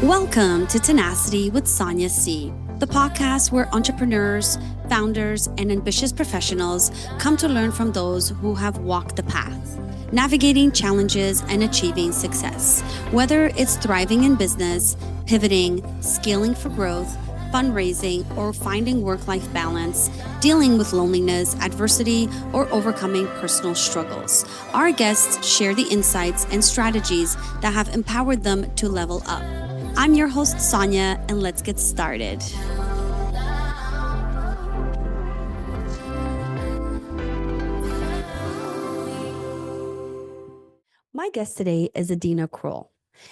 Welcome to Tenacity with Sonia C, the podcast where entrepreneurs, founders, and ambitious professionals come to learn from those who have walked the path, navigating challenges and achieving success. Whether it's thriving in business, pivoting, scaling for growth, fundraising, or finding work-life balance, dealing with loneliness, adversity, or overcoming personal struggles. Our guests share the insights and strategies that have empowered them to level up. I'm your host, Sonia, and let's get started. My guest today is Adina Kroll.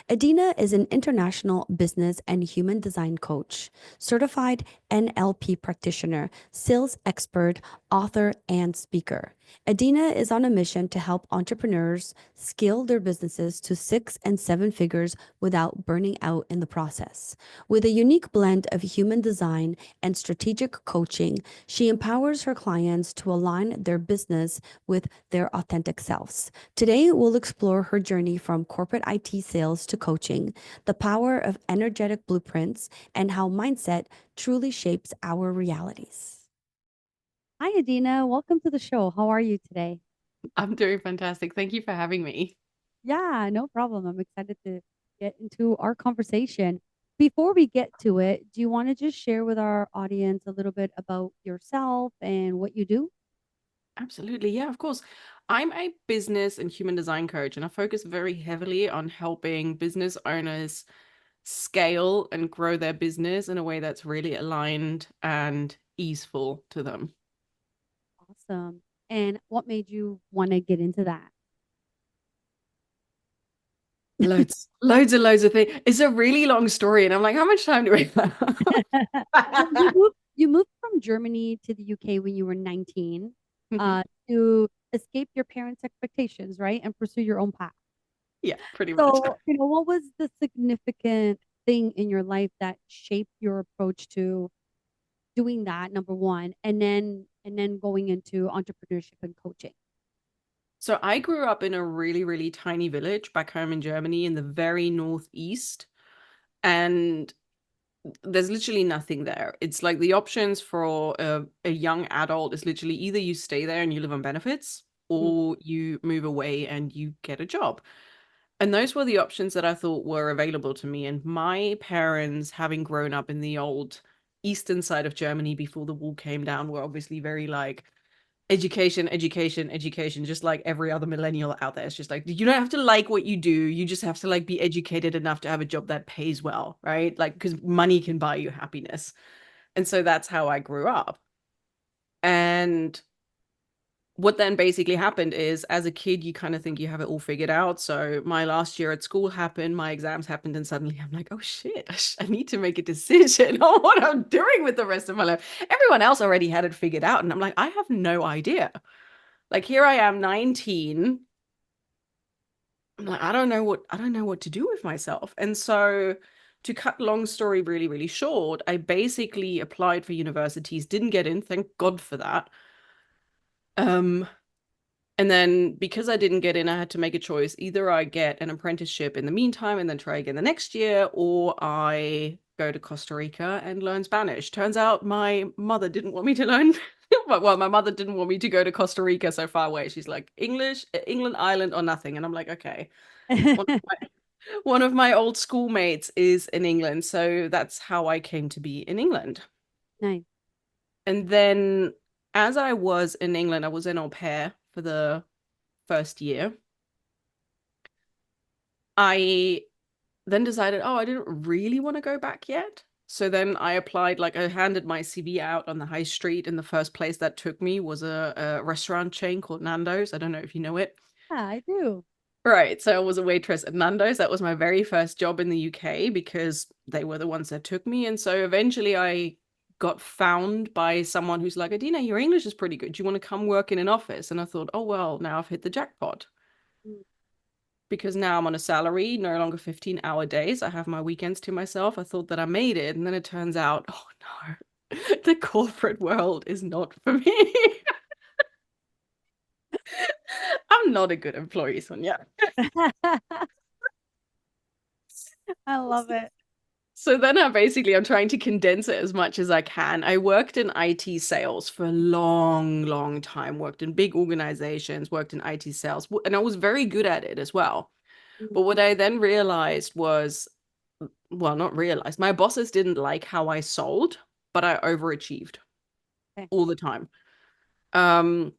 Adina is an international business and human design coach, certified NLP practitioner, sales expert, author, and speaker. Adina is on a mission to help entrepreneurs scale their businesses to 6 and 7 figures without burning out in the process. With a unique blend of human design and strategic coaching, she empowers her clients to align their business with their authentic selves. Today, we'll explore her journey from corporate IT sales to coaching, the power of energetic blueprints, and how mindset truly shapes our realities. Hi, Adina. Welcome to the show. How are you today? I'm doing fantastic. Thank you for having me. Yeah, no problem. I'm excited to get into our conversation. Before we get to it, do you want to just share with our audience a little bit about yourself and what you do? Absolutely. Yeah, of course. I'm a business and human design coach, and I focus very heavily on helping business owners scale and grow their business in a way that's really aligned and easeful to them. Awesome. And what made you want to get into that? Loads of things. It's a really long story, and I'm like, how much time do we Well, you have? moved from Germany to the UK when you were 19, to escape your parents' expectations, right? And pursue your own path. Yeah, pretty much. So, what was the significant thing in your life that shaped your approach to doing that, number one, and then going into entrepreneurship and coaching? So I grew up in a really, really tiny village back home in Germany in the very northeast. And there's literally nothing there. It's like the options for a young adult is literally either you stay there and you live on benefits Mm. or you move away and you get a job. And those were the options that I thought were available to me. And my parents, having grown up in the old eastern side of Germany before the wall came down, were obviously very like, education, education, education, just like every other millennial out there. It's just like, you don't have to like what you do. You just have to like be educated enough to have a job that pays well, right? Like, because money can buy you happiness. And so that's how I grew up. And what then basically happened is as a kid, you kind of think you have it all figured out. So my last year at school happened, my exams happened, and suddenly I'm like, oh shit, I need to make a decision on what I'm doing with the rest of my life. Everyone else already had it figured out. And I'm like, I have no idea. Like here I am 19. I'm like, I don't know what to do with myself. And so to cut long story really, really short, I basically applied for universities, didn't get in, thank God for that. Um, and then because I didn't get in, I had to make a choice. Either I get an apprenticeship in the meantime and then try again the next year, or I go to Costa Rica and learn Spanish. Turns out my mother didn't want me to learn. Well, my mother didn't want me to go to Costa Rica so far away. She's like, English, England, Ireland, or nothing. And I'm like, okay. One of my, one of my old schoolmates is in England. So that's how I came to be in England. Nice. And then as I was in England, I was an au pair for the first year. I then decided, oh, I didn't really want to go back yet. So then I applied, like I handed my CV out on the high street, and the first place that took me was a restaurant chain called Nando's. I don't know if you know it. Yeah, I do. Right. So I was a waitress at Nando's. That was my very first job in the UK because they were the ones that took me. And so eventually I got found by someone who's like, Adina, your English is pretty good. Do you want to come work in an office? And I thought, oh, well, now I've hit the jackpot Mm. because now I'm on a salary, no longer 15-hour days. I have my weekends to myself. I thought that I made it. And then it turns out, oh no, the corporate world is not for me. I'm not a good employee, Sonia. I love it. So then I'm trying to condense it as much as I can. I worked in IT sales for a long, long time, worked in big organizations, worked in IT sales, and I was very good at it as well. Mm. But what I then realized was, well, not realized, my bosses didn't like how I sold, but I overachieved Okay. all the time. Um,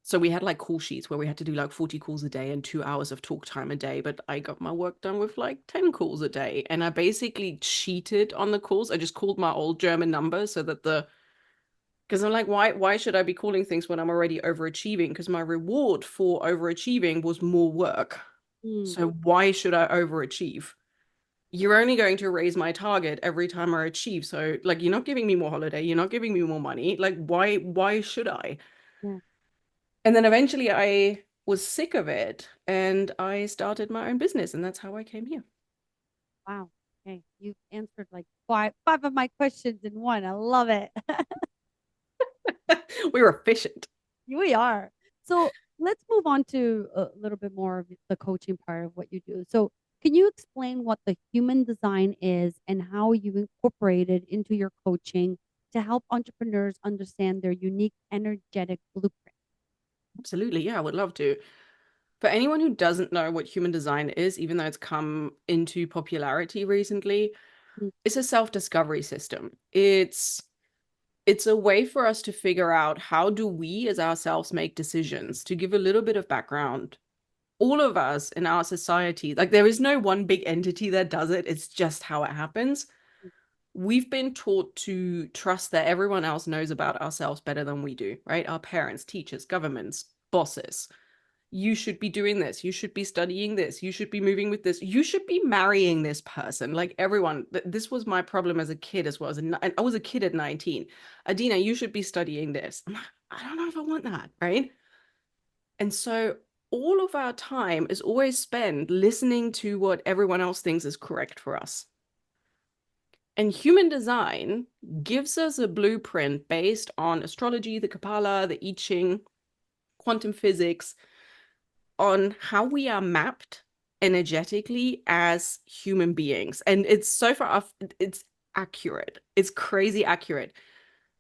so we had like call sheets where we had to do like 40 calls a day and 2 hours of talk time a day, but I got my work done with like 10 calls a day. And I basically cheated on the calls. I just called my old German number so that because I'm like, why should I be calling things when I'm already overachieving? Because my reward for overachieving was more work. Mm. So why should I overachieve? You're only going to raise my target every time I achieve. So like you're not giving me more holiday, you're not giving me more money. Like why should I? Yeah. And then eventually I was sick of it and I started my own business, and that's how I came here. Wow. Okay. You've answered like five of my questions in one. I love it. We were efficient. We are. So let's move on to a little bit more of the coaching part of what you do. So can you explain what the human design is and how you incorporate it into your coaching to help entrepreneurs understand their unique energetic blueprint? Absolutely. Yeah, I would love to. For anyone who doesn't know what human design is, even though it's come into popularity recently, Mm. it's a self-discovery system. It's a way for us to figure out how do we as ourselves make decisions. To give a little bit of background, all of us in our society, like there is no one big entity that does it, it's just how it happens. We've been taught to trust that everyone else knows about ourselves better than we do, right? Our parents, teachers, governments, bosses. You should be doing this. You should be studying this. You should be moving with this. You should be marrying this person. Like everyone, this was my problem as a kid as well. I was a kid at 19. Adina, you should be studying this. I'm like, I don't know if I want that, right? And so all of our time is always spent listening to what everyone else thinks is correct for us. And human design gives us a blueprint based on astrology, the Kabbalah, the I Ching, quantum physics, on how we are mapped energetically as human beings. And it's so far off, it's accurate. It's crazy accurate.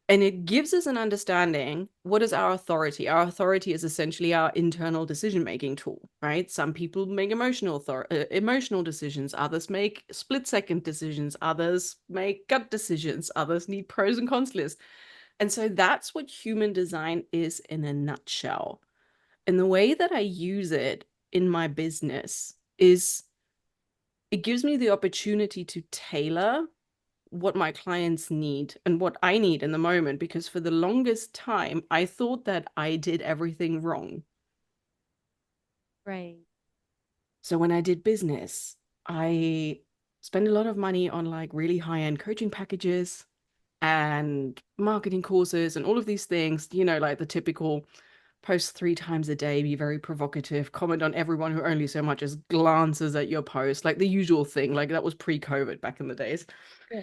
And it gives us an understanding. What is our authority? Our authority is essentially our internal decision-making tool, right? Some people make emotional decisions. Others make split-second decisions. Others make gut decisions. Others need pros and cons lists. And so that's what human design is in a nutshell. And the way that I use it in my business is it gives me the opportunity to tailor what my clients need and what I need in the moment, because for the longest time, I thought that I did everything wrong. Right. So when I did business, I spent a lot of money on like really high-end coaching packages and marketing courses and all of these things, like the typical post 3 times a day, be very provocative, comment on everyone who only so much as glances at your post, like the usual thing. Like that was pre-COVID back in the days. Sure.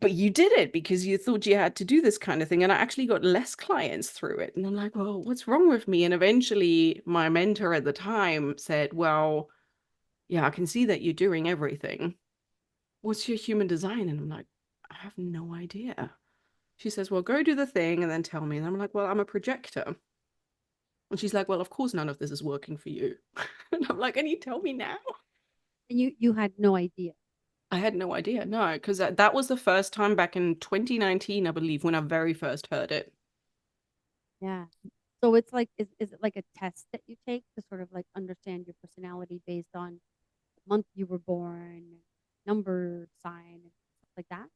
But you did it because you thought you had to do this kind of thing. And I actually got less clients through it. And I'm like, well, what's wrong with me? And eventually my mentor at the time said, well, yeah, I can see that you're doing everything. What's your human design? And I'm like, I have no idea. She says, well, go do the thing and then tell me. And I'm like, well, I'm a projector. And she's like, well, of course, none of this is working for you. And I'm like, can you tell me now? And you had no idea. I had no idea. No, because that was the first time back in 2019, I believe, when I very first heard it. Yeah. So it's like, is it like a test that you take to sort of like understand your personality based on the month you were born, number, sign, and stuff like that?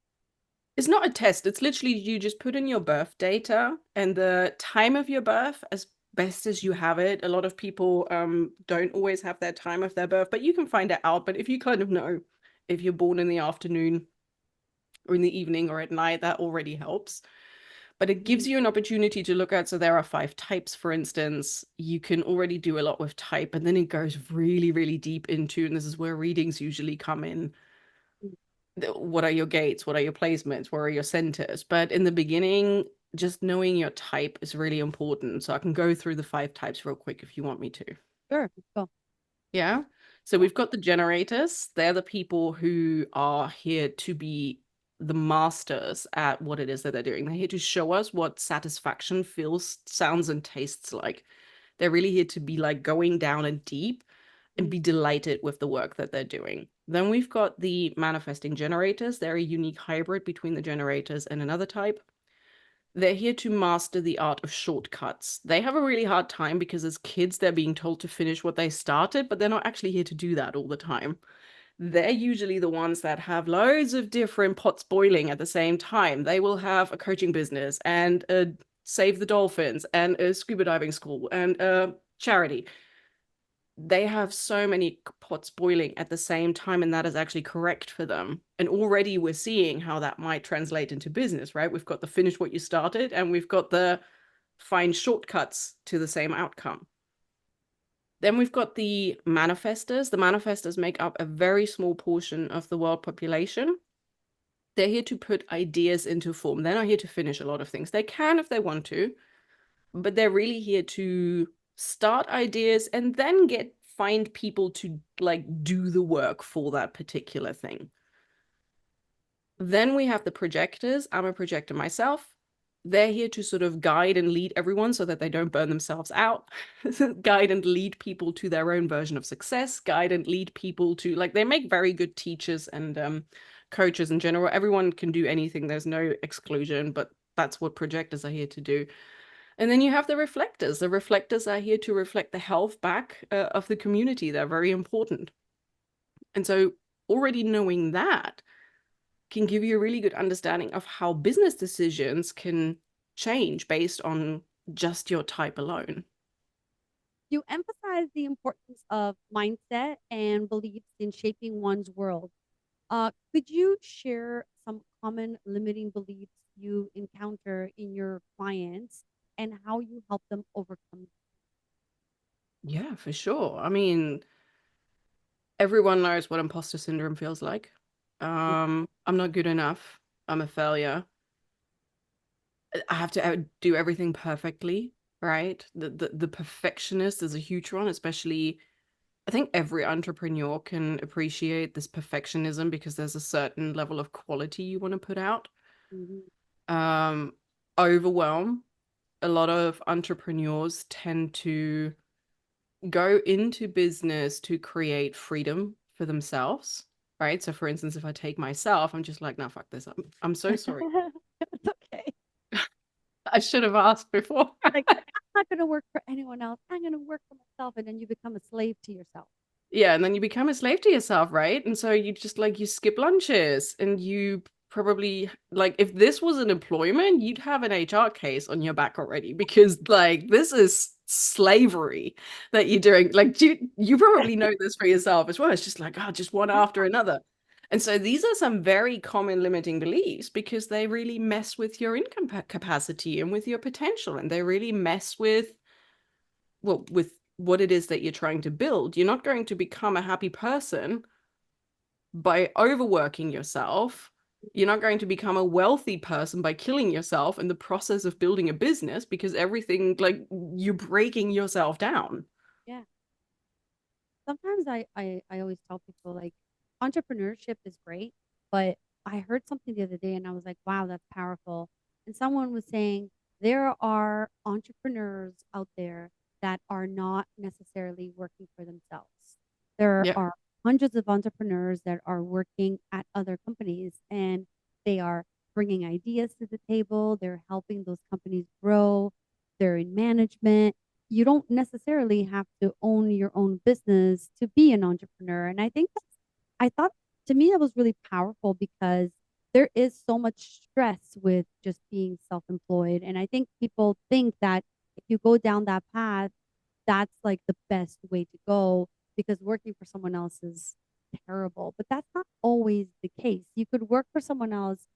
It's not a test. It's literally you just put in your birth data and the time of your birth as best as you have it. A lot of people don't always have their time of their birth, but you can find it out. But if you kind of know if you're born in the afternoon or in the evening or at night, that already helps. But it gives Mhm. you an opportunity to look at. So there are 5 types, for instance. You can already do a lot with type, and then it goes really, really deep into, and this is where readings usually come in. What are your gates? What are your placements? Where are your centers? But in the beginning, just knowing your type is really important. So I can go through the 5 types real quick if you want me to. Sure. Let's go. Yeah. So we've got the generators. They're the people who are here to be the masters at what it is that they're doing. They're here to show us what satisfaction feels, sounds, and tastes like. They're really here to be like going down and deep and Mm. be delighted with the work that they're doing. Then we've got the manifesting generators. They're a unique hybrid between the generators and another type. They're here to master the art of shortcuts. They have a really hard time because as kids, they're being told to finish what they started, but they're not actually here to do that all the time. They're usually the ones that have loads of different pots boiling at the same time. They will have a coaching business and a Save the Dolphins and a scuba diving school and a charity. They have so many pots boiling at the same time, and that is actually correct for them. And already we're seeing how that might translate into business, right? We've got the finish what you started, and we've got the find shortcuts to the same outcome. Then we've got the manifestors. The manifestors make up a very small portion of the world population. They're here to put ideas into form. They're not here to finish a lot of things. They can if they want to, but they're really here to start ideas and then find people to like do the work for that particular thing. Then we have the projectors. I'm a projector myself. They're here to sort of guide and lead everyone so that they don't burn themselves out, guide and lead people to their own version of success, guide and lead people to like they make very good teachers and coaches in general. Everyone can do anything. There's no exclusion, but that's what projectors are here to do. And then you have the reflectors. The reflectors are here to reflect the health back of the community. They're very important. And so already knowing that can give you a really good understanding of how business decisions can change based on just your type alone. You emphasize the importance of mindset and beliefs in shaping one's world. Could you share some common limiting beliefs you encounter in your clients and how you help them overcome? Yeah, for sure. I mean, everyone knows what imposter syndrome feels like. Yeah. I'm not good enough. I'm a failure. I have to do everything perfectly, right? The perfectionist is a huge one, especially I think every entrepreneur can appreciate this perfectionism because there's a certain level of quality you want to put out. Mhm. Um, Overwhelm. A lot of entrepreneurs tend to go into business to create freedom for themselves, right? So for instance, if I take myself, I'm just like, no, fuck this. I'm so sorry. It's okay. I should have asked before. Like, I'm not going to work for anyone else. I'm going to work for myself. And then you become a slave to yourself. Yeah, and then you become a slave to yourself, right? And so you just like you skip lunches and you probably like if this was an employment, you'd have an HR case on your back already because like this is slavery that you're doing. Like you probably know this for yourself as well. It's just like, oh, just one after another. And so these are some very common limiting beliefs because they really mess with your income capacity and with your potential, and they really mess with what it is that you're trying to build. You're not going to become a happy person by overworking yourself. You're not going to become a wealthy person by killing yourself in the process of building a business because everything, like, you're breaking yourself down. Yeah. Sometimes I always tell people like entrepreneurship is great, but I heard something the other day and I was like, wow, that's powerful. And someone was saying there are entrepreneurs out there that are not necessarily working for themselves. There Yeah. are hundreds of entrepreneurs that are working at other companies and they are bringing ideas to the table, they're helping those companies grow, they're in management. You don't necessarily have to own your own business to be an entrepreneur. And I think I thought to me that was really powerful because there is so much stress with just being self-employed. And I think people think that if you go down that path, that's like the best way to go because working for someone else is terrible. But that's not always the case. You could work for someone else,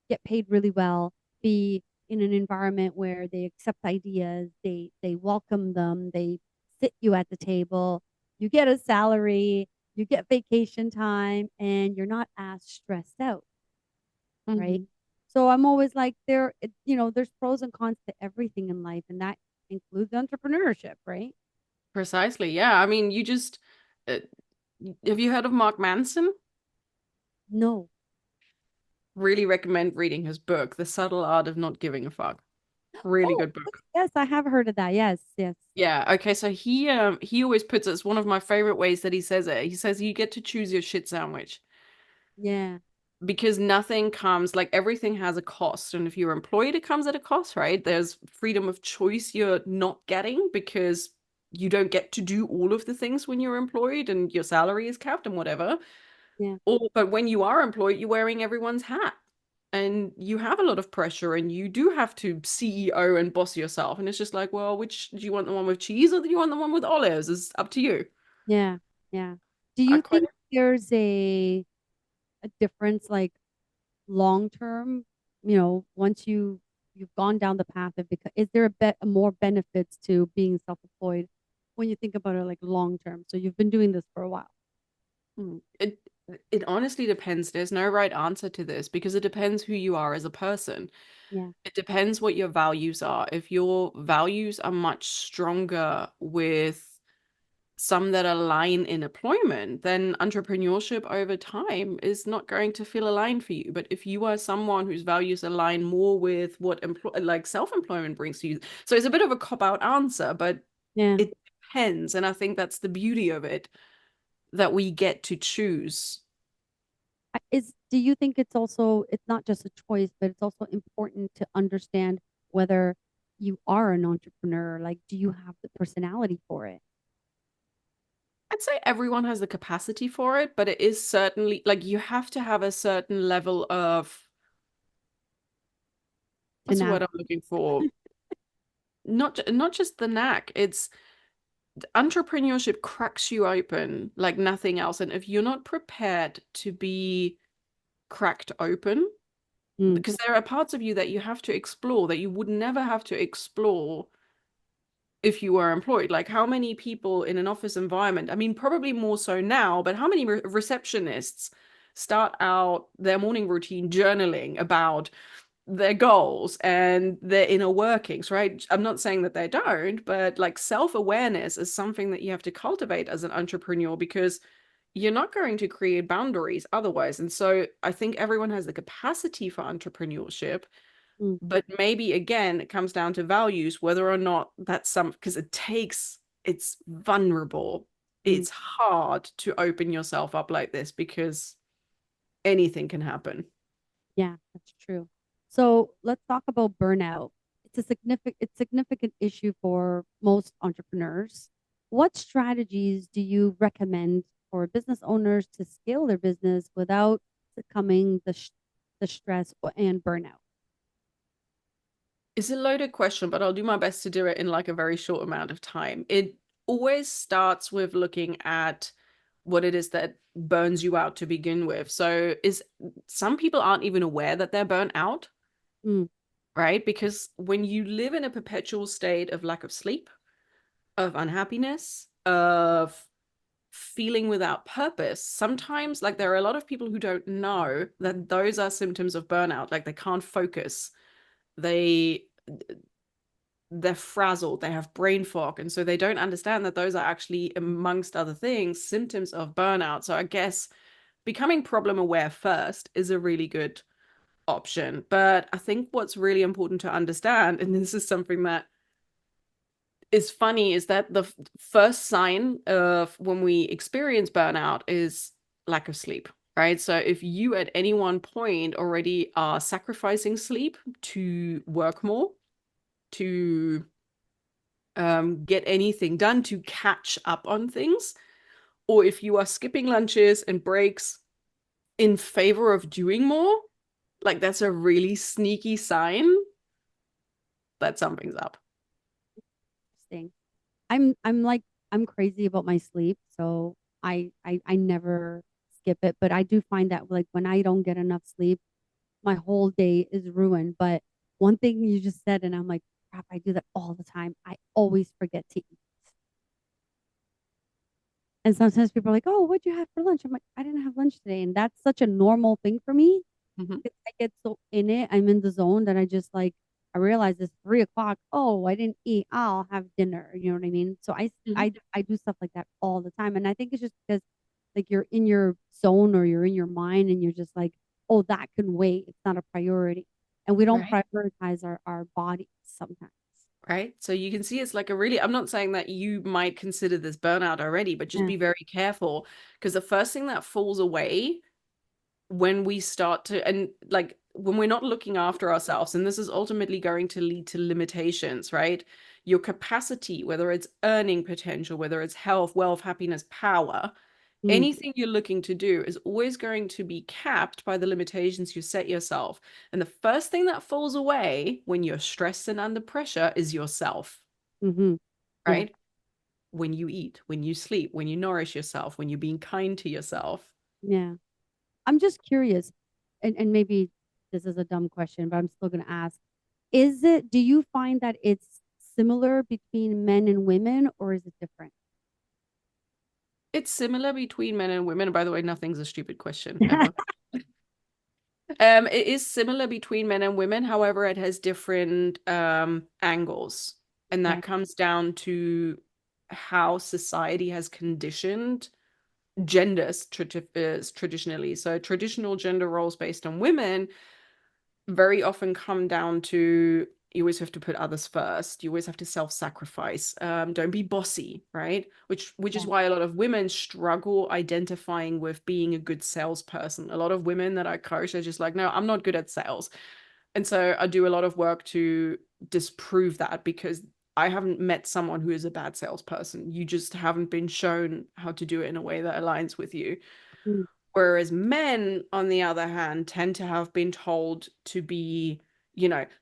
get paid really well, be in an environment where they accept ideas, they welcome them, they sit you at the table, you get a salary, you get vacation time, and you're not as stressed out, right? Mhm. So I'm always like there's pros and cons to everything in life, and that includes entrepreneurship, right? Precisely. Yeah. I mean, you just, uh, Have you heard of Mark Manson? No. Really recommend reading his book, The Subtle Art of Not Giving a Fuck. Really Oh, good yes, book. yes, I have heard of that. Yes, yes. Yeah, okay, so he always puts it, it's one of my favorite ways that he says it. He says you get to choose your shit sandwich Yeah, because nothing comes, like everything has a cost, and if you're employed it comes at a cost, right? There's freedom of choice you're not getting because you don't get to do all of the things when you're employed and your salary is capped and whatever. yeah, Or but when you are employed, you're wearing everyone's hat. And you have a lot of pressure and you do have to CEO and boss yourself. And it's just like, well, which do you want, the one with cheese or do you want the one with olives? It's up to you. yeah, yeah. Do I you quite think there's a difference like long term, once you've gone down the path of because is there more benefits to being self-employed when you think about it like long term? So you've been doing this for a while. it it honestly depends. There's no right answer to this because it depends who you are as a person. Yeah, It depends what your values are. If your values are much stronger with some that align in employment, then entrepreneurship over time is not going to feel aligned for you. But if you are someone whose values align more with what like self-employment brings to you, so it's a bit of a cop-out answer, but yeah. it depends. And I think that's the beauty of it, that we get to choose. Do you think it's not just a choice, but it's also important to understand whether you are an entrepreneur? Like, do you have the personality for it? I'd say everyone has the capacity for it, but it is certainly like you have to have a certain level of, what's the word I'm Tenacity. looking for? Not just the knack. It's entrepreneurship cracks you open like nothing else. And if you're not prepared to be cracked open, Mm, because there are parts of you that you have to explore that you would never have to explore if you were employed. Like how many people in an office environment, I mean, probably more so now, but how many receptionists start out their morning routine journaling about their goals and their inner workings, right? I'm not saying that they don't, but like self-awareness is something that you have to cultivate as an entrepreneur because you're not going to create boundaries otherwise. And so I think everyone has the capacity for entrepreneurship, mm, but maybe again, it comes down to values, whether or not that's some, because it's vulnerable. mm. It's hard to open yourself up like this because anything can happen. Yeah, that's true. So let's talk about burnout. It's significant issue for most entrepreneurs. What strategies do you recommend for business owners to scale their business without succumbing the stress and burnout? It's a loaded question, but I'll do my best to do it in like a very short amount of time. It always starts with looking at what it is that burns you out to begin with. So is some people aren't even aware that they're burnt out, Mm, right? Because when you live in a perpetual state of lack of sleep, of unhappiness, of feeling without purpose, sometimes like there are a lot of people who don't know that those are symptoms of burnout. Like they can't focus. They they're frazzled, they have brain fog, and so they don't understand that those are actually, amongst other things, symptoms of burnout. So I guess becoming problem aware first is a really good option. But I think what's really important to understand, and this is something that is funny, is that the first sign of when we experience burnout is lack of sleep. Right. So if you at any one point already are sacrificing sleep to work more, to get anything done, to catch up on things, or if you are skipping lunches and breaks in favor of doing more, like that's a really sneaky sign that something's up. interesting. I'm crazy about my sleep, so I never skip it. But I do find that like when I don't get enough sleep, my whole day is ruined. But one thing you just said, and I'm like, crap, I do that all the time. I always forget to eat. And sometimes people are like, oh, what'd you have for lunch? I'm like, I didn't have lunch today. And that's such a normal thing for me. Mhm. I get so in it, I'm in the zone that I just like, I realize it's 3 o'clock. Oh, I didn't eat. I'll have dinner. You know what I mean? So Mhm. I do stuff like that all the time. And I think it's just because like you're in your zone or you're in your mind and you're just like, oh, that can wait. It's not a priority. And we don't Right. prioritize our bodies sometimes. Right. So you can see it's like a really, I'm not saying that you might consider this burnout already, but just Yeah. be very careful because the first thing that falls away when we start to, and like when we're not looking after ourselves, and this is ultimately going to lead to limitations, right? Your capacity, whether it's earning potential, whether it's health, wealth, happiness, power, Mm, anything you're looking to do is always going to be capped by the limitations you set yourself. And the first thing that falls away when you're stressed and under pressure is yourself, mm-hmm. Yeah. right? When you eat, when you sleep, when you nourish yourself, when you're being kind to yourself. Yeah. I'm just curious, and maybe this is a dumb question, but I'm still going to ask. Do you find that it's similar between men and women, or is it different? It's similar between men and women. By the way, nothing's a stupid question ever. It is similar between men and women. However, it has different angles, and Okay. that comes down to how society has conditioned genders traditionally. So traditional gender roles based on women very often come down to you always have to put others first. You always have to self-sacrifice. Don't be bossy, right? Which is Yeah. why a lot of women struggle identifying with being a good salesperson. A lot of women that I coach are just like, no, I'm not good at sales. And so I do a lot of work to disprove that because I haven't met someone who is a bad salesperson. You just haven't been shown how to do it in a way that aligns with you. Mm, Whereas men, on the other hand, tend to have been told to be,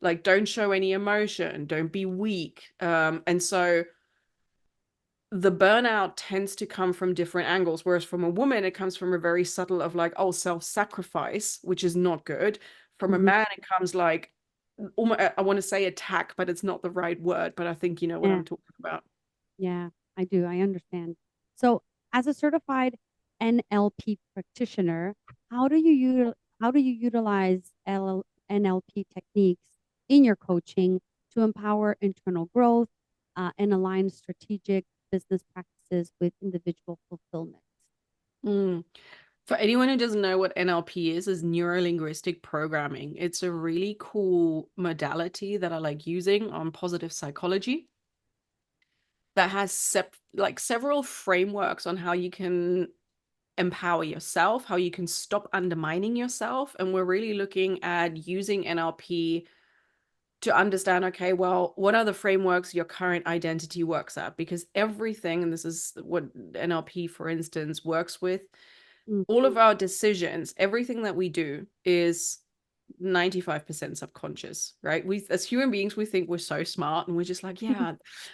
like don't show any emotion, don't be weak. And so the burnout tends to come from different angles, whereas from a woman, it comes from a very subtle of like, oh, self-sacrifice, which is not good. From a mhm. man, it comes like, almost, I want to say attack, but it's not the right word, but I think you know what Yeah. I'm talking about. Yeah, I do. I understand. So, as a certified NLP practitioner, how do you utilize NLP techniques in your coaching to empower internal growth and align strategic business practices with individual fulfillment? Mm. For anyone who doesn't know what NLP is neuro-linguistic programming. It's a really cool modality that I like using on positive psychology that has several frameworks on how you can empower yourself, how you can stop undermining yourself. And we're really looking at using NLP to understand, okay, well, what are the frameworks your current identity works at? Because everything, and this is what NLP, for instance, works with, Mm, all of our decisions, everything that we do is 95% subconscious, right? We as human beings, we think we're so smart and we're just like, yeah,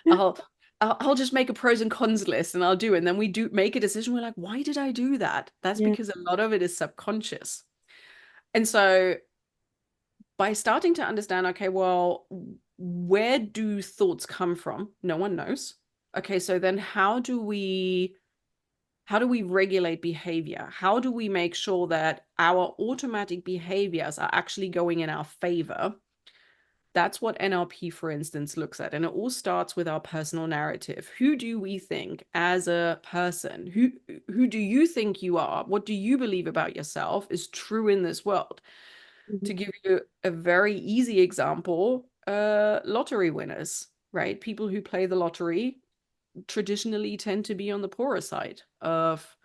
I'll I'll just make a pros and cons list and I'll do it. And then we do make a decision. We're like, why did I do that? That's yeah, because a lot of it is subconscious. And so by starting to understand, okay, well, where do thoughts come from? No one knows. Okay, so then how do we regulate behavior? How do we make sure that our automatic behaviors are actually going in our favor? That's what NLP, for instance, looks at. And it all starts with our personal narrative. Who do we think as a person? Who do you think you are? What do you believe about yourself is true in this world? To mhm, give you a very easy example, lottery winners, right? People who play the lottery traditionally tend to be on the poorer side of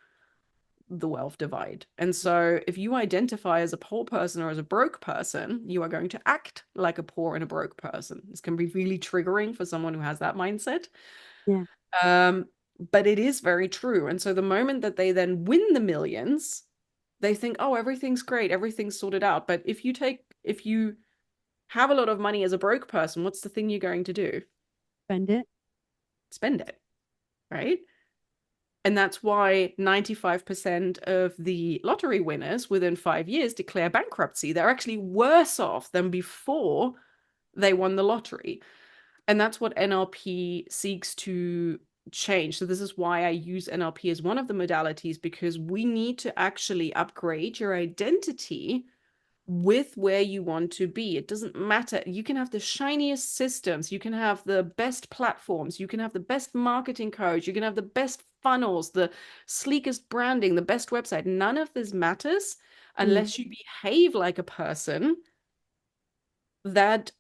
the wealth divide. And so if you identify as a poor person or as a broke person, you are going to act like a poor and a broke person. This can be really triggering for someone who has that mindset. yeah, Um, but it is very true. And so the moment that they then win the millions, they think, oh, everything's great, everything's sorted out. But if you have a lot of money as a broke person, what's the thing you're going to do? spend it. Spend it, right? And that's why 95% of the lottery winners within 5 years declare bankruptcy. They're actually worse off than before they won the lottery. And that's what NLP seeks to change. So this is why I use NLP as one of the modalities, because we need to actually upgrade your identity with where you want to be. It doesn't matter. You can have the shiniest systems, you can have the best platforms, you can have the best marketing coach, you can have the best funnels, the sleekest branding, the best website. None of this matters unless you behave like a person that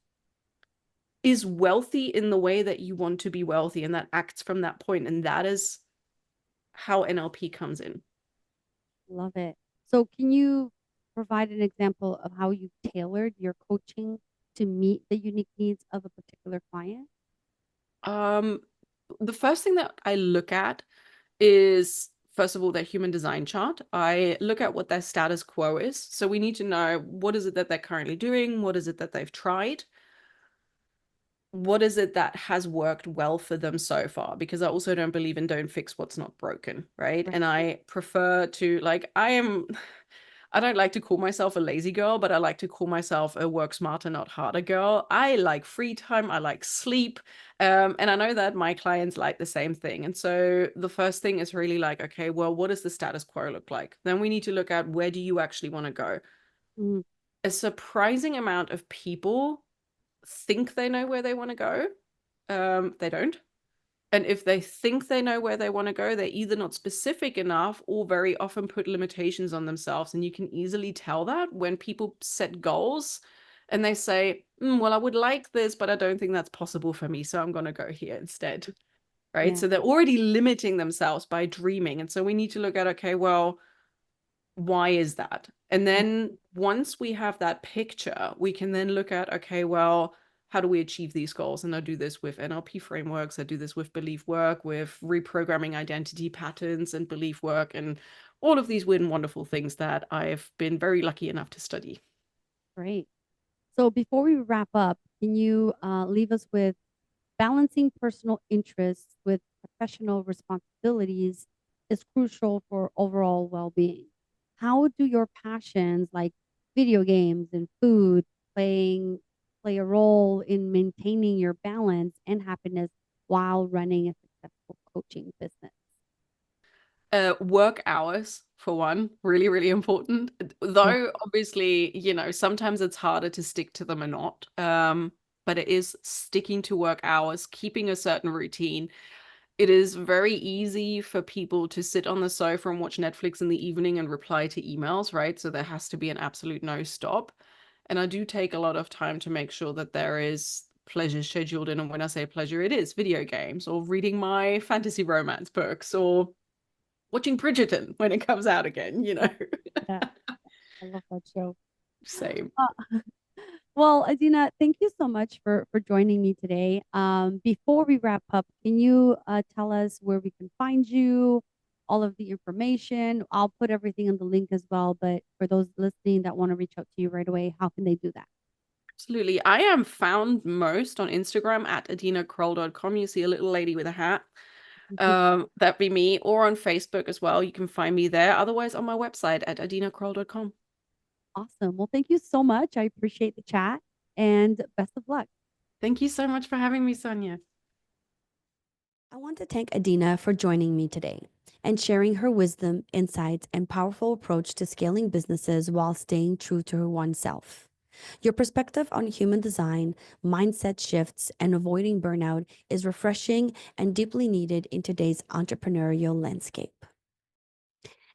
is wealthy in the way that you want to be wealthy and that acts from that point. And that is how NLP comes in. Love it. So can you provide an example of how you tailored your coaching to meet the unique needs of a particular client? The first thing that I look at is, first of all, their human design chart. I look at what their status quo is. So we need to know, what is it that they're currently doing? What is it that they've tried? What is it that has worked well for them so far? Because I also don't believe in don't fix what's not broken, right? And I prefer to, like, I don't like to call myself a lazy girl, but I like to call myself a work smarter, not harder girl. I like free time. I like sleep. And I know that my clients like the same thing. And so the first thing is really like, okay, well, what does the status quo look like? Then we need to look at, where do you actually want to go? A surprising amount of people think they know where they want to go. They don't. And if they think they know where they want to go, they're either not specific enough or very often put limitations on themselves. And you can easily tell that when people set goals and they say, well, I would like this, but I don't think that's possible for me, so I'm going to go here instead. Right? So they're already limiting themselves by dreaming. And so we need to look at, okay, well, why is that? And then once we have that picture, we can then look at, okay, well, how do we achieve these goals? And I do this with NLP frameworks. I do this with belief work, with reprogramming identity patterns and belief work, and all of these weird and wonderful things that I've been very lucky enough to study. Great. So before we wrap up, can you leave us with balancing personal interests with professional responsibilities is crucial for overall well-being. How do your passions like video games and food play a role in maintaining your balance and happiness while running a successful coaching business? Work hours, for one, really, really important. Though obviously, sometimes it's harder to stick to them or not. But it is sticking to work hours, keeping a certain routine. It is very easy for people to sit on the sofa and watch Netflix in the evening and reply to emails, right? So there has to be an absolute no stop. And I do take a lot of time to make sure that there is pleasure scheduled in. And when I say pleasure, it is video games or reading my fantasy romance books or watching Bridgerton when it comes out again, Yeah, I love that show. Same. Well, Adina, thank you so much for joining me today. Before we wrap up, can you tell us where we can find you, all of the information? I'll put everything in the link as well, but for those listening that want to reach out to you right away, how can they do that? Absolutely. I am found most on Instagram at adinakroll.com. You see a little lady with a hat. That'd be me, or on Facebook as well. You can find me there. Otherwise, on my website at adinakroll.com. Awesome. Well, thank you so much. I appreciate the chat and best of luck. Thank you so much for having me, Sonia. I want to thank Adina for joining me today and sharing her wisdom, insights, and powerful approach to scaling businesses while staying true to her oneself. Your perspective on human design, mindset shifts, and avoiding burnout is refreshing and deeply needed in today's entrepreneurial landscape.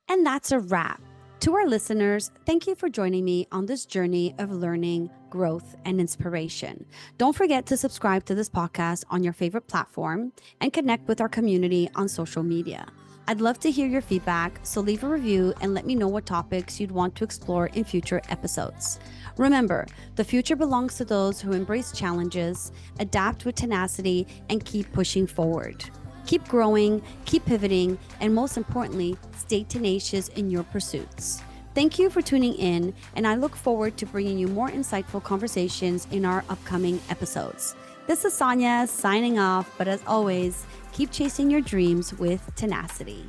And that's a wrap. To our listeners, thank you for joining me on this journey of learning, growth, and inspiration. Don't forget to subscribe to this podcast on your favorite platform and connect with our community on social media. I'd love to hear your feedback, so leave a review and let me know what topics you'd want to explore in future episodes. Remember, the future belongs to those who embrace challenges, adapt with tenacity, and keep pushing forward. Keep growing, keep pivoting, and most importantly, stay tenacious in your pursuits. Thank you for tuning in, and I look forward to bringing you more insightful conversations in our upcoming episodes. This is Sonia signing off, but as always, keep chasing your dreams with tenacity.